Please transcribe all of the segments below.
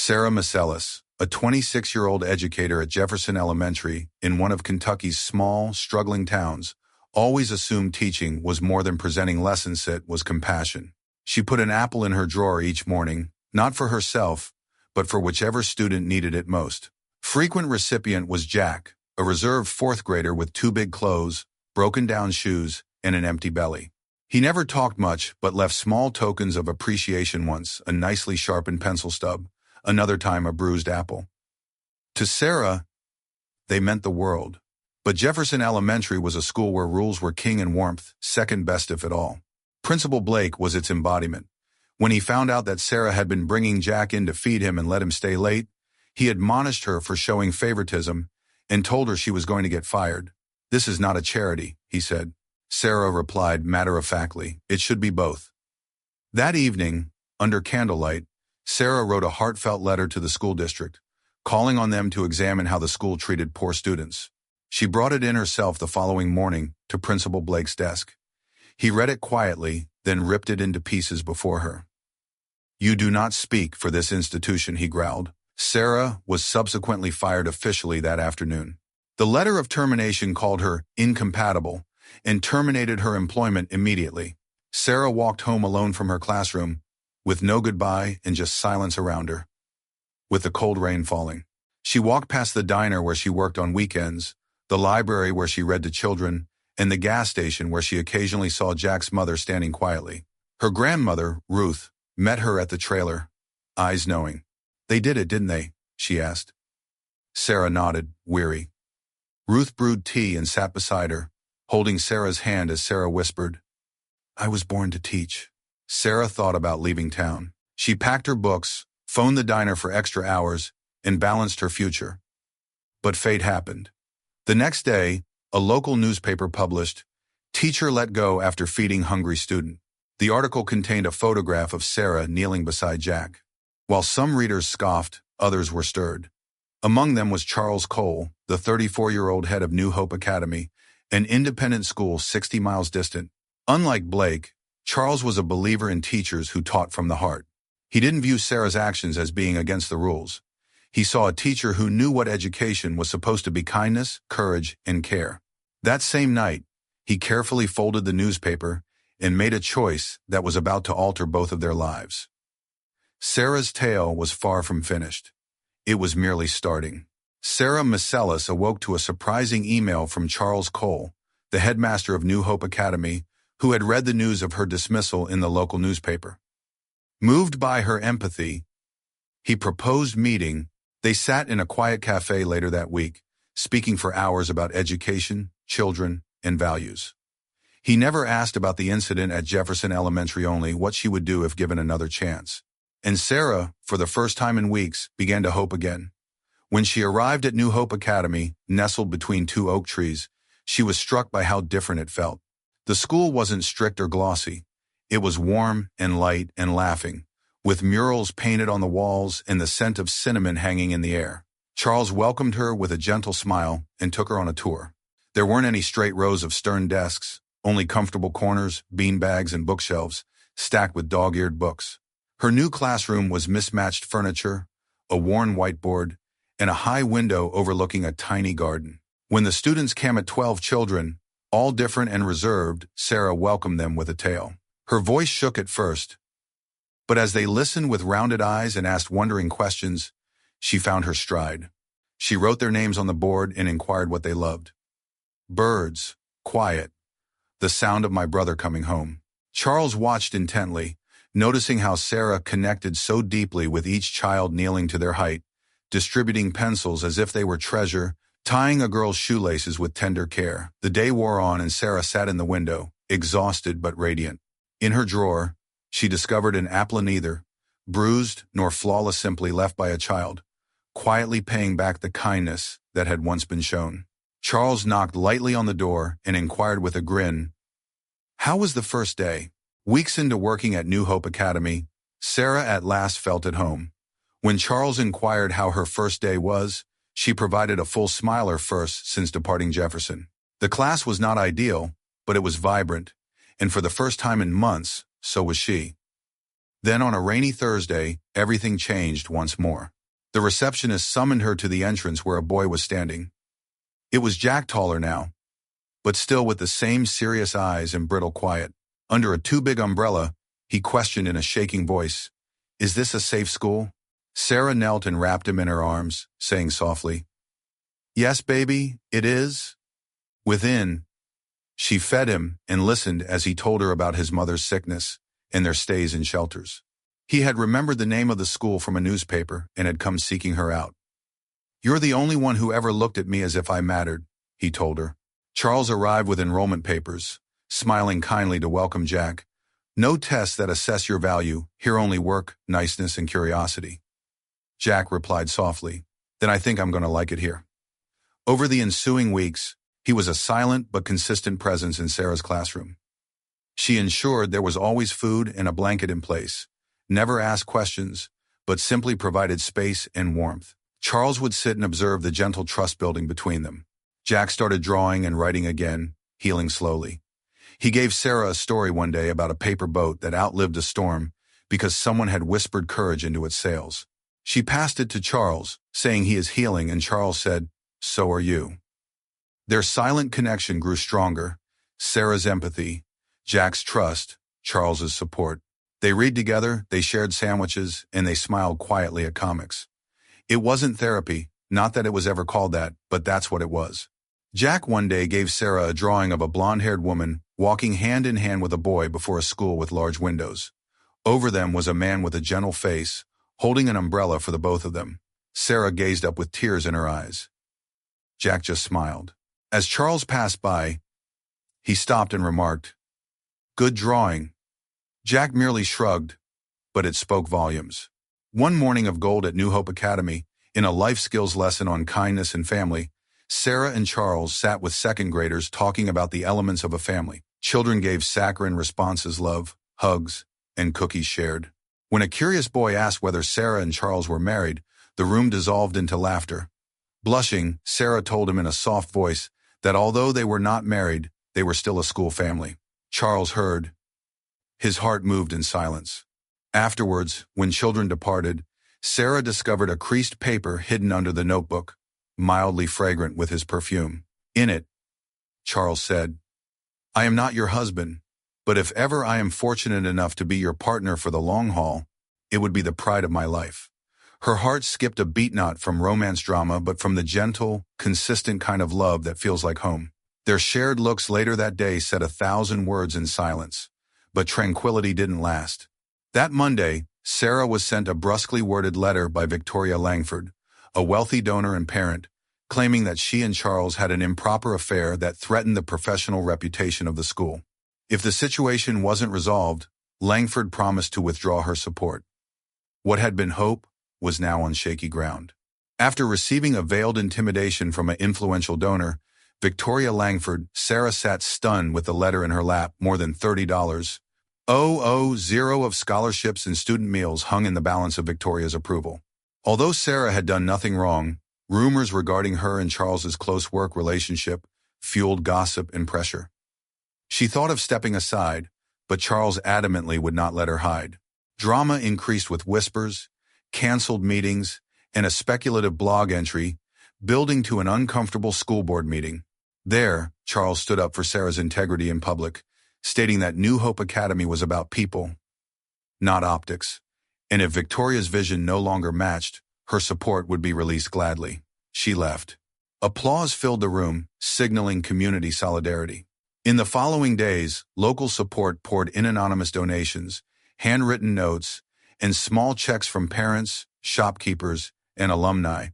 Sarah Masellis, a 26-year-old educator at Jefferson Elementary in one of Kentucky's small, struggling towns, always assumed teaching was more than presenting lessons. It was compassion. She put an apple in her drawer each morning, not for herself, but for whichever student needed it most. Frequent recipient was Jack, a reserved fourth grader with too big clothes, broken-down shoes, and an empty belly. He never talked much but left small tokens of appreciation, once a nicely sharpened pencil stub, another time a bruised apple. To Sarah, they meant the world. But Jefferson Elementary was a school where rules were king and warmth second best, if at all. Principal Blake was its embodiment. When he found out that Sarah had been bringing Jack in to feed him and let him stay late, he admonished her for showing favoritism and told her she was going to get fired. "This is not a charity," he said. Sarah replied matter-of-factly, "It should be both." That evening, under candlelight, Sarah wrote a heartfelt letter to the school district, calling on them to examine how the school treated poor students. She brought it in herself the following morning to Principal Blake's desk. He read it quietly, then ripped it into pieces before her. "You do not speak for this institution," he growled. Sarah was subsequently fired officially that afternoon. The letter of termination called her incompatible and terminated her employment immediately. Sarah walked home alone from her classroom, with no goodbye and just silence around her. With the cold rain falling, she walked past the diner where she worked on weekends, the library where she read to children, and the gas station where she occasionally saw Jack's mother standing quietly. Her grandmother, Ruth, met her at the trailer, eyes knowing. "They did it, didn't they?" she asked. Sarah nodded, weary. Ruth brewed tea and sat beside her, holding Sarah's hand as Sarah whispered, "I was born to teach." Sarah thought about leaving town. She packed her books, phoned the diner for extra hours, and balanced her future. But fate happened. The next day, a local newspaper published, "Teacher let go after feeding hungry student." The article contained a photograph of Sarah kneeling beside Jack. While some readers scoffed, others were stirred. Among them was Charles Cole, the 34-year-old head of New Hope Academy, an independent school 60 miles distant. Unlike Blake, Charles was a believer in teachers who taught from the heart. He didn't view Sarah's actions as being against the rules. He saw a teacher who knew what education was supposed to be: kindness, courage, and care. That same night, he carefully folded the newspaper and made a choice that was about to alter both of their lives. Sarah's tale was far from finished. It was merely starting. Sarah Masellis awoke to a surprising email from Charles Cole, the headmaster of New Hope Academy, who had read the news of her dismissal in the local newspaper. Moved by her empathy, he proposed meeting. They sat in a quiet cafe later that week, speaking for hours about education, children, and values. He never asked about the incident at Jefferson Elementary, only what she would do if given another chance. And Sarah, for the first time in weeks, began to hope again. When she arrived at New Hope Academy, nestled between two oak trees, she was struck by how different it felt. The school wasn't strict or glossy. It was warm and light and laughing, with murals painted on the walls and the scent of cinnamon hanging in the air. Charles welcomed her with a gentle smile and took her on a tour. There weren't any straight rows of stern desks, only comfortable corners, beanbags, and bookshelves, stacked with dog-eared books. Her new classroom was mismatched furniture, a worn whiteboard, and a high window overlooking a tiny garden. When the students came at 12 children, all different and reserved, Sarah welcomed them with a tale. Her voice shook at first, but as they listened with rounded eyes and asked wondering questions, she found her stride. She wrote their names on the board and inquired what they loved. Birds, quiet, the sound of my brother coming home. Charles watched intently, noticing how Sarah connected so deeply with each child, kneeling to their height, distributing pencils as if they were treasure, tying a girl's shoelaces with tender care. The day wore on and Sarah sat in the window, exhausted but radiant. In her drawer, she discovered an apple, neither bruised nor flawless, simply left by a child, quietly paying back the kindness that had once been shown. Charles knocked lightly on the door and inquired with a grin, "How was the first day?" Weeks into working at New Hope Academy, Sarah at last felt at home. When Charles inquired how her first day was, she provided a full smile, her first since departing Jefferson. The class was not ideal, but it was vibrant, and for the first time in months, so was she. Then on a rainy Thursday, everything changed once more. The receptionist summoned her to the entrance where a boy was standing. It was Jack, taller now, but still with the same serious eyes and brittle quiet. Under a too-big umbrella, he questioned in a shaking voice, "Is this a safe school?" Sarah knelt and wrapped him in her arms, saying softly, "Yes, baby, it is." Within, she fed him and listened as he told her about his mother's sickness and their stays in shelters. He had remembered the name of the school from a newspaper and had come seeking her out. "You're the only one who ever looked at me as if I mattered," he told her. Charles arrived with enrollment papers, smiling kindly to welcome Jack. "No tests that assess your value, here only work, niceness, and curiosity." Jack replied softly, "Then I think I'm going to like it here." Over the ensuing weeks, he was a silent but consistent presence in Sarah's classroom. She ensured there was always food and a blanket in place, never asked questions, but simply provided space and warmth. Charles would sit and observe the gentle trust building between them. Jack started drawing and writing again, healing slowly. He gave Sarah a story one day about a paper boat that outlived a storm because someone had whispered courage into its sails. She passed it to Charles, saying he is healing, and Charles said, "So are you." Their silent connection grew stronger, Sarah's empathy, Jack's trust, Charles's support. They read together, they shared sandwiches, and they smiled quietly at comics. It wasn't therapy, not that it was ever called that, but that's what it was. Jack one day gave Sarah a drawing of a blonde-haired woman walking hand in hand with a boy before a school with large windows. Over them was a man with a gentle face, holding an umbrella for the both of them. Sarah gazed up with tears in her eyes. Jack just smiled. As Charles passed by, he stopped and remarked, "Good drawing." Jack merely shrugged, but it spoke volumes. One morning of gold at New Hope Academy, in a life skills lesson on kindness and family, Sarah and Charles sat with second graders talking about the elements of a family. Children gave saccharine responses: love, hugs, and cookies shared. When a curious boy asked whether Sarah and Charles were married, the room dissolved into laughter. Blushing, Sarah told him in a soft voice that although they were not married, they were still a school family. Charles heard. His heart moved in silence. Afterwards, when children departed, Sarah discovered a creased paper hidden under the notebook, mildly fragrant with his perfume. In it, Charles said, "I am not your husband, but if ever I am fortunate enough to be your partner for the long haul, it would be the pride of my life." Her heart skipped a beat, not from romance drama, but from the gentle, consistent kind of love that feels like home. Their shared looks later that day said 1,000 words in silence, but tranquility didn't last. That Monday, Sarah was sent a brusquely worded letter by Victoria Langford, a wealthy donor and parent, claiming that she and Charles had an improper affair that threatened the professional reputation of the school. If the situation wasn't resolved, Langford promised to withdraw her support. What had been hope was now on shaky ground. After receiving a veiled intimidation from an influential donor, Victoria Langford, Sarah sat stunned with the letter in her lap. More than $30, of scholarships and student meals hung in the balance of Victoria's approval. Although Sarah had done nothing wrong, rumors regarding her and Charles's close work relationship fueled gossip and pressure. She thought of stepping aside, but Charles adamantly would not let her hide. Drama increased with whispers, canceled meetings, and a speculative blog entry, building to an uncomfortable school board meeting. There, Charles stood up for Sarah's integrity in public, stating that New Hope Academy was about people, not optics, and if Victoria's vision no longer matched, her support would be released gladly. She left. Applause filled the room, signaling community solidarity. In the following days, local support poured in: anonymous donations, handwritten notes, and small checks from parents, shopkeepers, and alumni,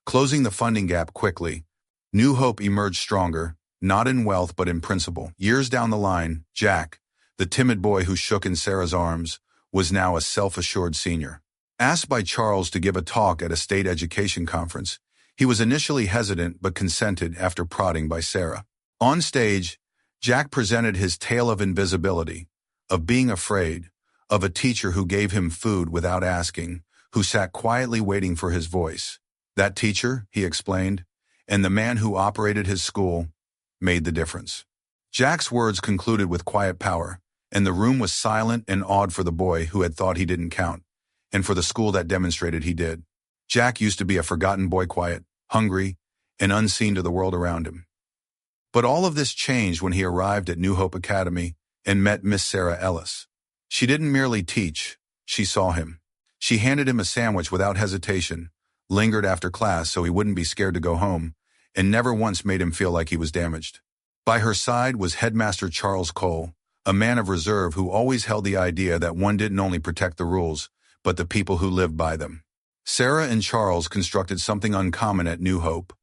closing the funding gap quickly. New Hope emerged stronger, not in wealth but in principle. Years down the line, Jack, the timid boy who shook in Sarah's arms, was now a self-assured senior. Asked by Charles to give a talk at a state education conference, he was initially hesitant but consented after prodding by Sarah. On stage, Jack presented his tale of invisibility, of being afraid, of a teacher who gave him food without asking, who sat quietly waiting for his voice. That teacher, he explained, and the man who operated his school, made the difference. Jack's words concluded with quiet power, and the room was silent and awed for the boy who had thought he didn't count, and for the school that demonstrated he did. Jack used to be a forgotten boy, quiet, hungry, and unseen to the world around him. But all of this changed when he arrived at New Hope Academy and met Miss Sarah Ellis. She didn't merely teach, she saw him. She handed him a sandwich without hesitation, lingered after class so he wouldn't be scared to go home, and never once made him feel like he was damaged. By her side was Headmaster Charles Cole, a man of reserve who always held the idea that one didn't only protect the rules, but the people who lived by them. Sarah and Charles constructed something uncommon at New Hope,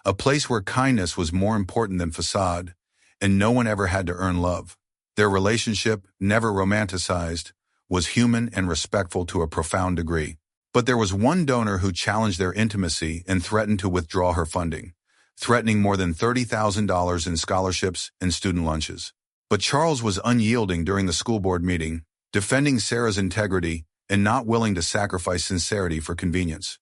a place where kindness was more important than facade, and no one ever had to earn love. Their relationship, never romanticized, was human and respectful to a profound degree. But there was one donor who challenged their intimacy and threatened to withdraw her funding, threatening more than $30,000 in scholarships and student lunches. But Charles was unyielding during the school board meeting, defending Sarah's integrity and not willing to sacrifice sincerity for convenience.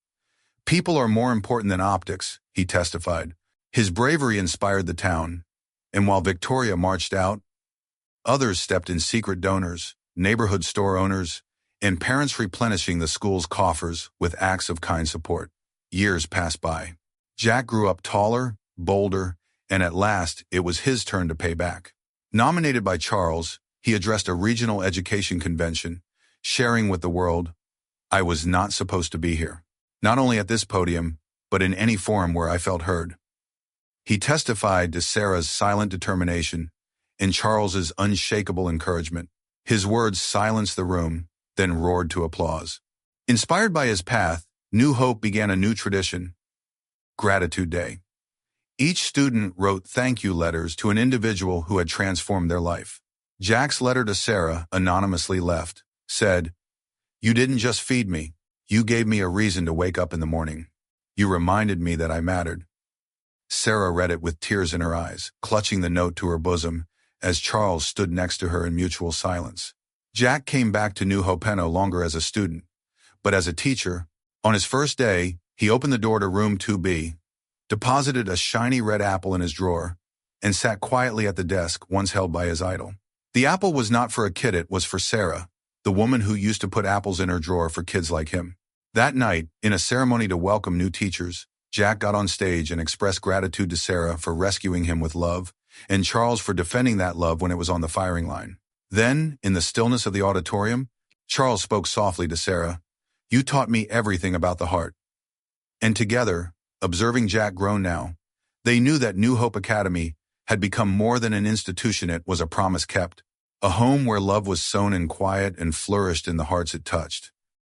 People are more important than optics, he testified. His bravery inspired the town, and while Victoria marched out, others stepped in: secret donors, neighborhood store owners, and parents replenishing the school's coffers with acts of kind support. Years passed by. Jack grew up taller, bolder, and at last it was his turn to pay back. Nominated by Charles, he addressed a regional education convention, sharing with the world, "I was not supposed to be here. Not only at this podium, but in any forum where I felt heard." He testified to Sarah's silent determination and Charles's unshakable encouragement. His words silenced the room, then roared to applause. Inspired by his path, New Hope began a new tradition: Gratitude Day. Each student wrote thank you letters to an individual who had transformed their life. Jack's letter to Sarah, anonymously left, said, "You didn't just feed me, you gave me a reason to wake up in the morning. You reminded me that I mattered." Sarah read it with tears in her eyes, clutching the note to her bosom, as Charles stood next to her in mutual silence. Jack came back to New Hope no longer as a student, but as a teacher. On his first day, he opened the door to room 2B, deposited a shiny red apple in his drawer, and sat quietly at the desk once held by his idol. The apple was not for a kid, it was for Sarah, the woman who used to put apples in her drawer for kids like him. That night, in a ceremony to welcome new teachers, Jack got on stage and expressed gratitude to Sarah for rescuing him with love, and Charles for defending that love when it was on the firing line. Then, in the stillness of the auditorium, Charles spoke softly to Sarah, "You taught me everything about the heart." And together, observing Jack grow now, they knew that New Hope Academy had become more than an institution, it was a promise kept, a home where love was sown in quiet and flourished in the hearts it touched.